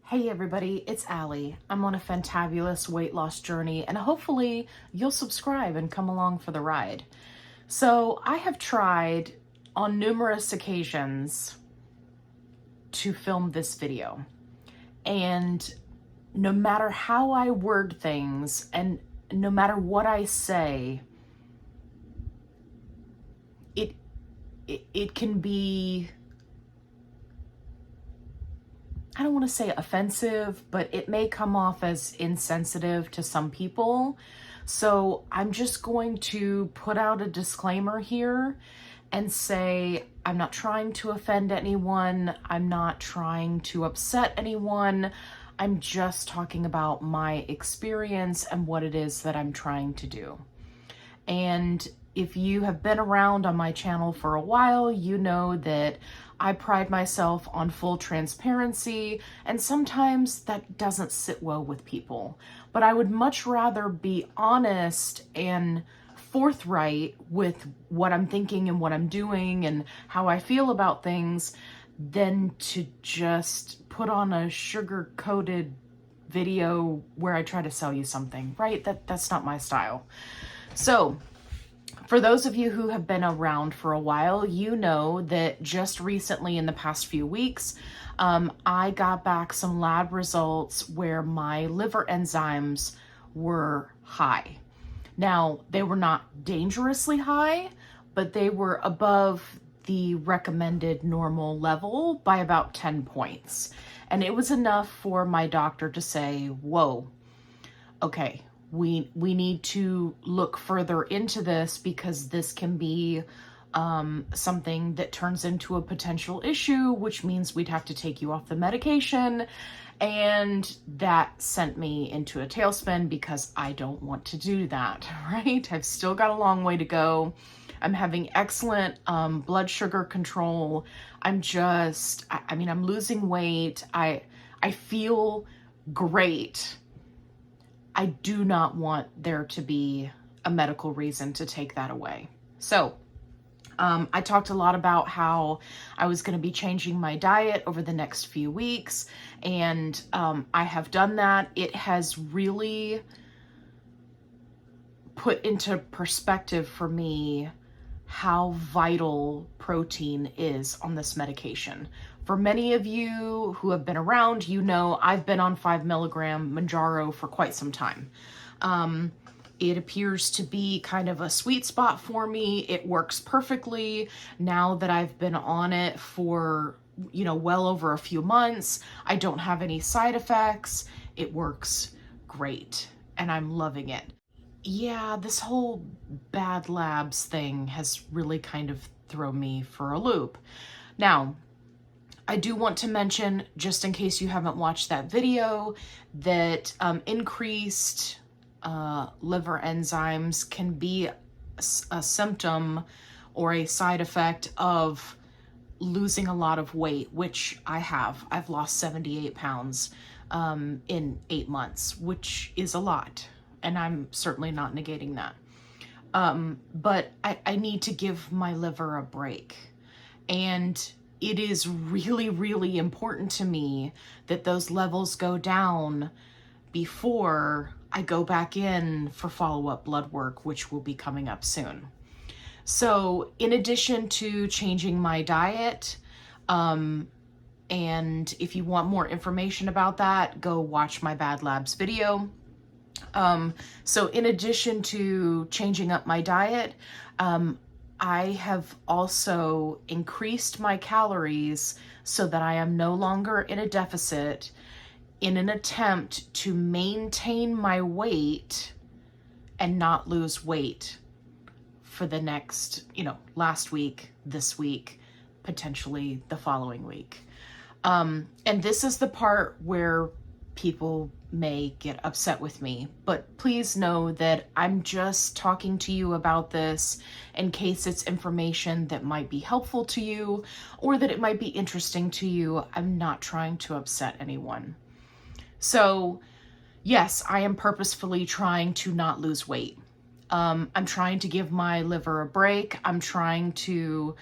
Hey everybody, it's Allie. I'm on a fantabulous weight loss journey and hopefully you'll subscribe and come along for the ride. So I have tried on numerous occasions to film this video, and no matter how I word things and no matter what I say, it can be, I don't want to say offensive, but it may come off as insensitive to some people. So I'm just going to put out a disclaimer here and say I'm not trying to offend anyone. I'm not trying to upset anyone. I'm just talking about my experience and what it is that I'm trying to do. And if you have been around on my channel for a while, you know that I pride myself on full transparency, and sometimes that doesn't sit well with people. But I would much rather be honest and forthright with what I'm thinking and what I'm doing and how I feel about things than to just put on a sugar-coated video where I try to sell you something, right? That's not my style. So, for those of you who have been around for a while, you know that just recently in the past few weeks, I got back some lab results where my liver enzymes were high. Now, they were not dangerously high, but they were above the recommended normal level by about 10 points. And it was enough for my doctor to say, whoa, okay, we need to look further into this because this can be something that turns into a potential issue, which means we'd have to take you off the medication. And that sent me into a tailspin because I don't want to do that, right? I've still got a long way to go. I'm having excellent blood sugar control. I'm losing weight. I feel great. I do not want there to be a medical reason to take that away. So I talked a lot about how I was going to be changing my diet over the next few weeks, and I have done that. It has really put into perspective for me how vital protein is on this medication. For many of you who have been around, you know I've been on 5 milligram Mounjaro for quite some time. It appears to be kind of a sweet spot for me. It works perfectly now that I've been on it for, well over a few months. I don't have any side effects. It works great, and I'm loving it. Yeah, this whole bad labs thing has really kind of thrown me for a loop. Now, I do want to mention, just in case you haven't watched that video, that increased liver enzymes can be a symptom or a side effect of losing a lot of weight, which I have. I've lost 78 pounds in 8 months, which is a lot. And I'm certainly not negating that. But I need to give my liver a break. And it is really, really important to me that those levels go down before I go back in for follow-up blood work, which will be coming up soon. So in addition to changing my diet, and if you want more information about that, go watch my Bad Labs video. So in addition to changing up my diet, I have also increased my calories so that I am no longer in a deficit in an attempt to maintain my weight and not lose weight for the next, last week, this week, potentially the following week. And this is the part where people may get upset with me, but please know that I'm just talking to you about this in case it's information that might be helpful to you or that it might be interesting to you. I'm not trying to upset anyone. So yes, I am purposefully trying to not lose weight. I'm trying to give my liver a break. I'm trying to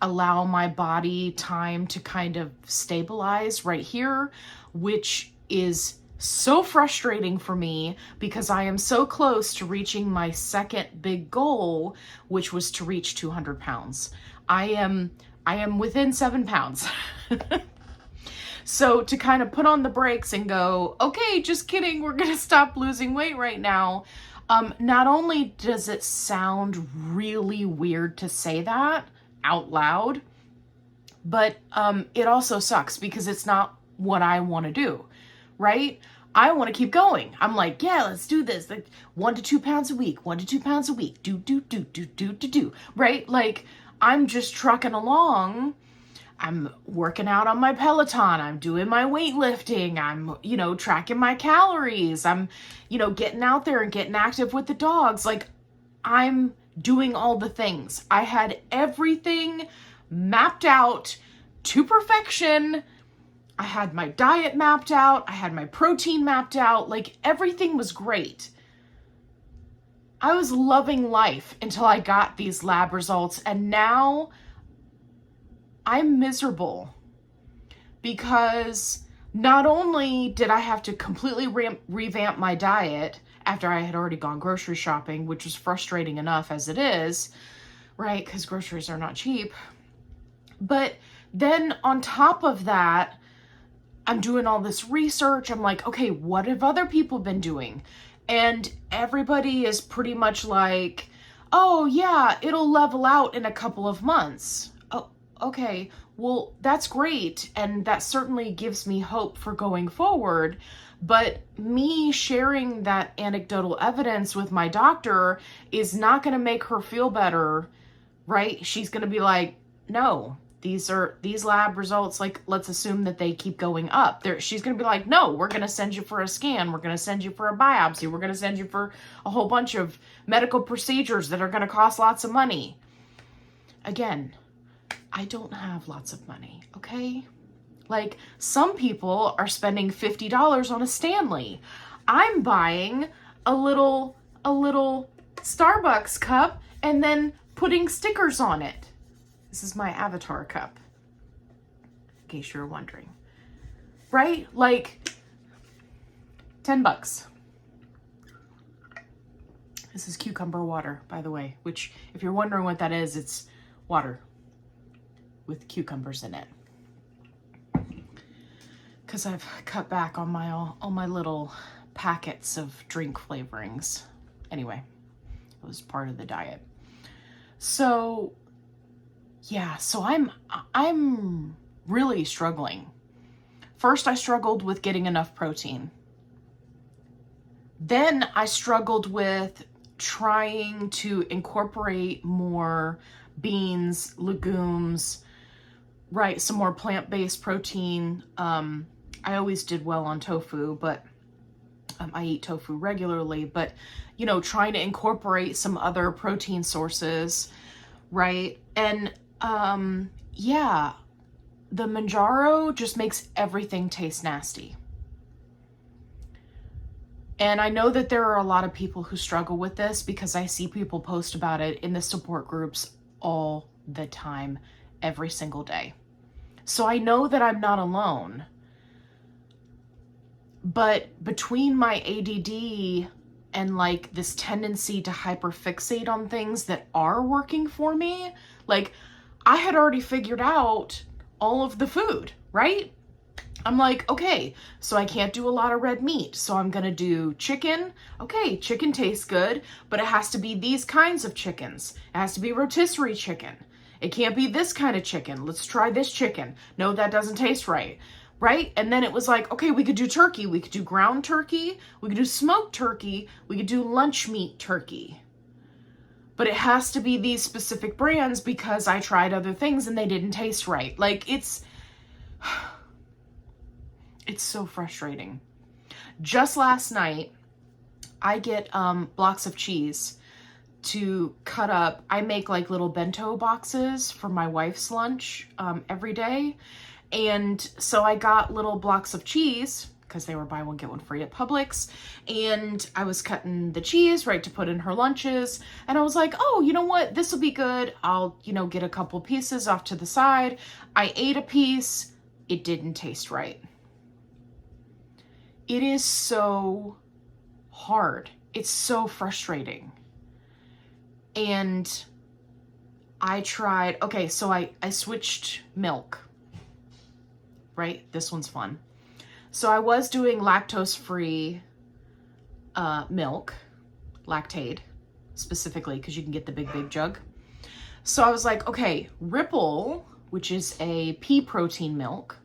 allow my body time to kind of stabilize right here, which is so frustrating for me because I am so close to reaching my second big goal, which was to reach 200 pounds. I am within 7 pounds. So to kind of put on the brakes and go, okay, just kidding, we're going to stop losing weight right now. Not only does it sound really weird to say that out loud, but it also sucks because it's not what I want to do, right? I want to keep going. I'm like, yeah, let's do this. Like 1 to 2 pounds a week, 1 to 2 pounds a week, do, right? Like I'm just trucking along. I'm working out on my Peloton. I'm doing my weightlifting. I'm, tracking my calories. I'm, getting out there and getting active with the dogs. Like I'm doing all the things. I had everything mapped out to perfection. I had my diet mapped out. I had my protein mapped out. Like everything was great. I was loving life until I got these lab results, and now I'm miserable because not only did I have to completely revamp my diet after I had already gone grocery shopping, which was frustrating enough as it is, right? Because groceries are not cheap. But then on top of that, I'm doing all this research. I'm like, okay, what have other people been doing? And everybody is pretty much like, oh yeah, it'll level out in a couple of months. Oh, okay, well, that's great. And that certainly gives me hope for going forward. But me sharing that anecdotal evidence with my doctor is not going to make her feel better, right? She's going to be like, no, these lab results, like, let's assume that they keep going up. She's going to be like, no, we're going to send you for a scan. We're going to send you for a biopsy. We're going to send you for a whole bunch of medical procedures that are going to cost lots of money. Again, I don't have lots of money, okay? Like, some people are spending $50 on a Stanley. I'm buying a little Starbucks cup and then putting stickers on it. This is my avatar cup, in case you're wondering. Right? Like, $10. This is cucumber water, by the way, which, if you're wondering what that is, it's water with cucumbers in it. Because I've cut back on all my little packets of drink flavorings. Anyway, it was part of the diet. So yeah, so I'm really struggling. First, I struggled with getting enough protein. Then I struggled with trying to incorporate more beans, legumes, right, some more plant-based protein. I always did well on tofu, but I eat tofu regularly, but, trying to incorporate some other protein sources, right? And, yeah, the Mounjaro just makes everything taste nasty. And I know that there are a lot of people who struggle with this because I see people post about it in the support groups all the time, every single day. So I know that I'm not alone. But between my ADD and like this tendency to hyperfixate on things that are working for me, like I had already figured out all of the food, right? I'm like, okay, so I can't do a lot of red meat, so I'm gonna do chicken. Okay, chicken tastes good, but it has to be these kinds of chickens. It has to be rotisserie chicken. It can't be this kind of chicken. Let's try this chicken. No, that doesn't taste right. Right? And then it was like, okay, we could do turkey. We could do ground turkey. We could do smoked turkey. We could do lunch meat turkey. But it has to be these specific brands because I tried other things and they didn't taste right. Like, it's so frustrating. Just last night, I get blocks of cheese to cut up. I make like little bento boxes for my wife's lunch every day. And so I got little blocks of cheese, because they were buy one, get one free at Publix. And I was cutting the cheese, right, to put in her lunches. And I was like, oh, you know what? This will be good. I'll, get a couple pieces off to the side. I ate a piece. It didn't taste right. It is so hard. It's so frustrating. And I tried, okay, so I switched milk, right? This one's fun. So I was doing lactose-free milk, Lactaid, specifically, because you can get the big jug. So I was like, okay, Ripple, which is a pea protein milk,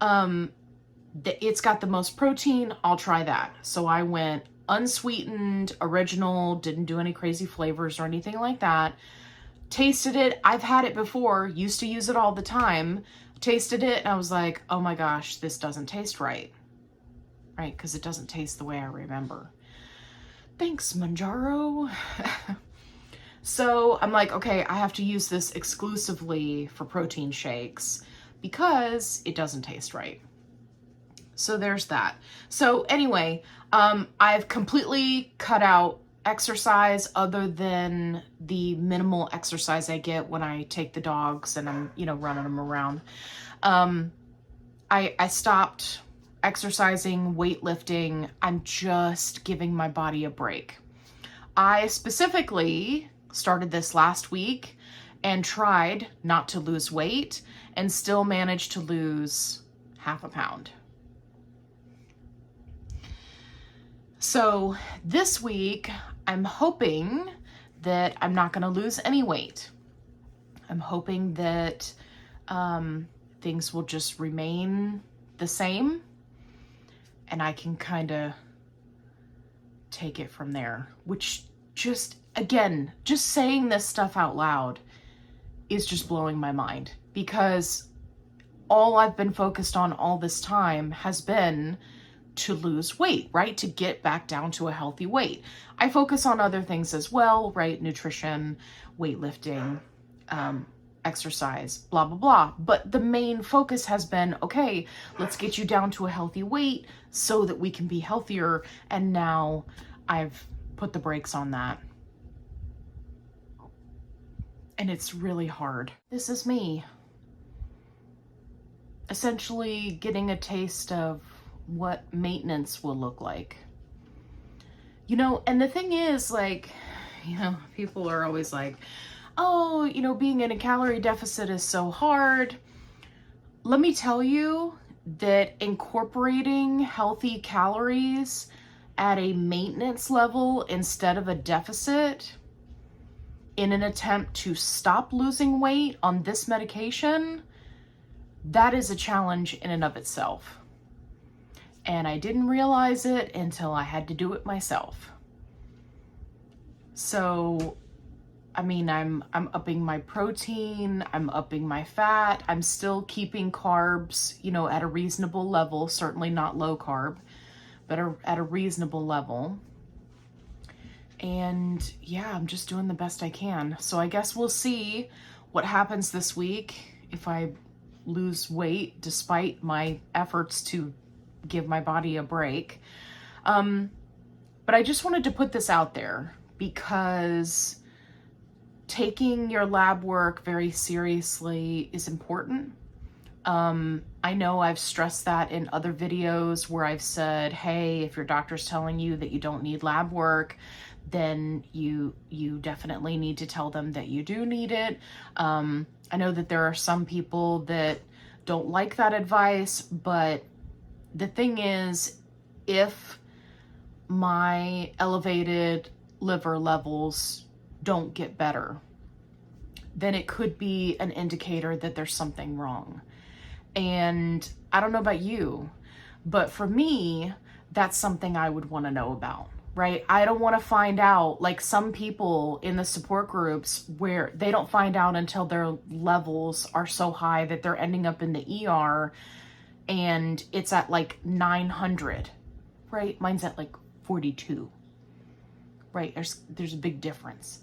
it's got the most protein, I'll try that. So I went unsweetened, original, didn't do any crazy flavors or anything like that. Tasted it, I've had it before, used to use it all the time. Tasted it and I was like, oh my gosh, this doesn't taste right. Right, because it doesn't taste the way I remember. Thanks, Mounjaro. So I'm like, okay, I have to use this exclusively for protein shakes because it doesn't taste right. So there's that. So anyway, I've completely cut out exercise other than the minimal exercise I get when I take the dogs and I'm, running them around. I stopped exercising, weightlifting. I'm just giving my body a break. I specifically started this last week and tried not to lose weight and still managed to lose half a pound. So this week, I'm hoping that I'm not going to lose any weight. I'm hoping that things will just remain the same and I can kind of take it from there, which just, again, just saying this stuff out loud is just blowing my mind because all I've been focused on all this time has been to lose weight, right? To get back down to a healthy weight. I focus on other things as well, right? Nutrition, weightlifting, exercise, blah, blah, blah. But the main focus has been, okay, let's get you down to a healthy weight so that we can be healthier. And now I've put the brakes on that. And it's really hard. This is me. Essentially getting a taste of what maintenance will look like. And the thing is, people are always like, oh, being in a calorie deficit is so hard. Let me tell you that incorporating healthy calories at a maintenance level instead of a deficit in an attempt to stop losing weight on this medication, that is a challenge in and of itself. And I didn't realize it until I had to do it myself. So, I'm upping my protein, I'm upping my fat, I'm still keeping carbs, at a reasonable level, certainly not low carb, but at a reasonable level. And yeah, I'm just doing the best I can. So I guess we'll see what happens this week if I lose weight despite my efforts to give my body a break. But I just wanted to put this out there because taking your lab work very seriously is important. I know I've stressed that in other videos where I've said, hey, if your doctor's telling you that you don't need lab work, then you definitely need to tell them that you do need it. I know that there are some people that don't like that advice, but the thing is, if my elevated liver levels don't get better, then it could be an indicator that there's something wrong. And I don't know about you, but for me, that's something I would want to know about, right? I don't want to find out, like some people in the support groups where they don't find out until their levels are so high that they're ending up in the ER and it's at like 900, right? Mine's at like 42, right? There's a big difference.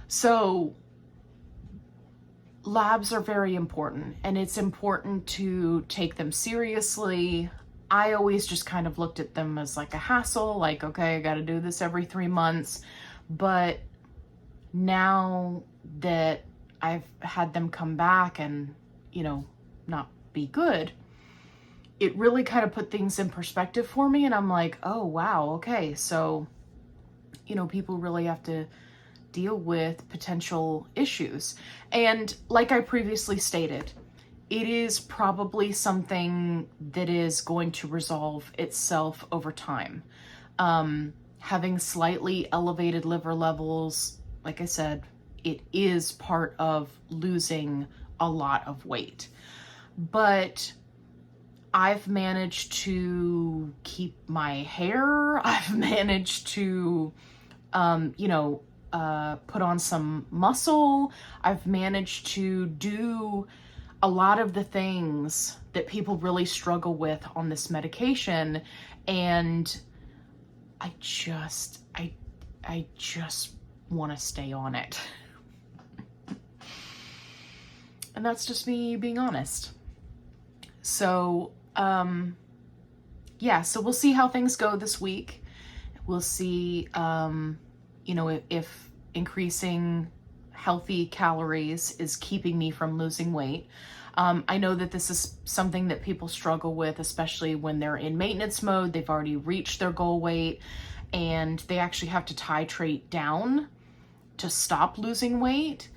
So labs are very important, and it's important to take them seriously. I always just kind of looked at them as like a hassle, like, okay, I got to do this every 3 months. But now that I've had them come back and, not be good, it really kind of put things in perspective for me. And I'm like, oh, wow, okay. So, people really have to deal with potential issues. And like I previously stated, it is probably something that is going to resolve itself over time. Having slightly elevated liver levels, like I said, it is part of losing a lot of weight. But I've managed to keep my hair. I've managed to, put on some muscle. I've managed to do a lot of the things that people really struggle with on this medication. And I just want to stay on it. And that's just me being honest. So, so we'll see how things go this week. We'll see, if increasing healthy calories is keeping me from losing weight. I know that this is something that people struggle with, especially when they're in maintenance mode. They've already reached their goal weight and they actually have to titrate down to stop losing weight.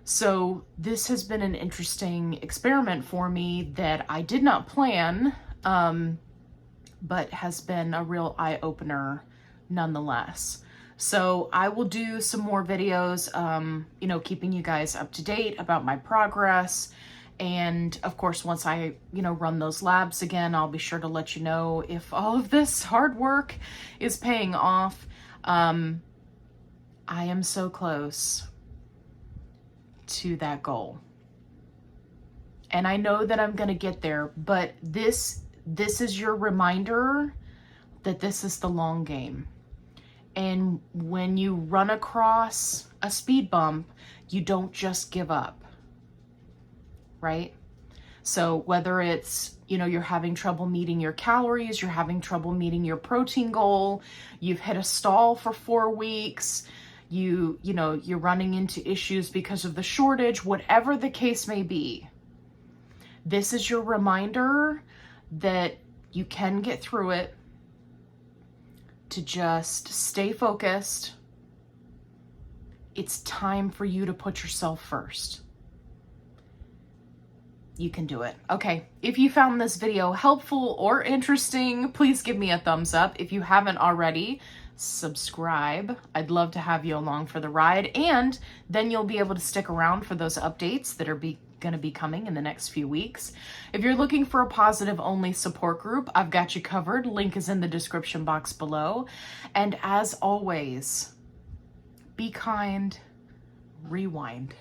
So this has been an interesting experiment for me that I did not plan, but has been a real eye-opener nonetheless. So I will do some more videos, keeping you guys up to date about my progress. And of course, once I, run those labs again, I'll be sure to let you know if all of this hard work is paying off. I am so close to that goal. And I know that I'm going to get there, but this is your reminder that this is the long game. And when you run across a speed bump, you don't just give up, right? So whether it's, you're having trouble meeting your calories, you're having trouble meeting your protein goal, you've hit a stall for 4 weeks, you're running into issues because of the shortage, whatever the case may be, this is your reminder that you can get through it, to just stay focused. It's time for you to put yourself first. You can do it. Okay, if you found this video helpful or interesting, please give me a thumbs up. If you haven't already, subscribe. I'd love to have you along for the ride, and then you'll be able to stick around for those updates that are going to be coming in the next few weeks. If you're looking for a positive only support group, I've got you covered. Link is in the description box below. And as always, be kind, rewind.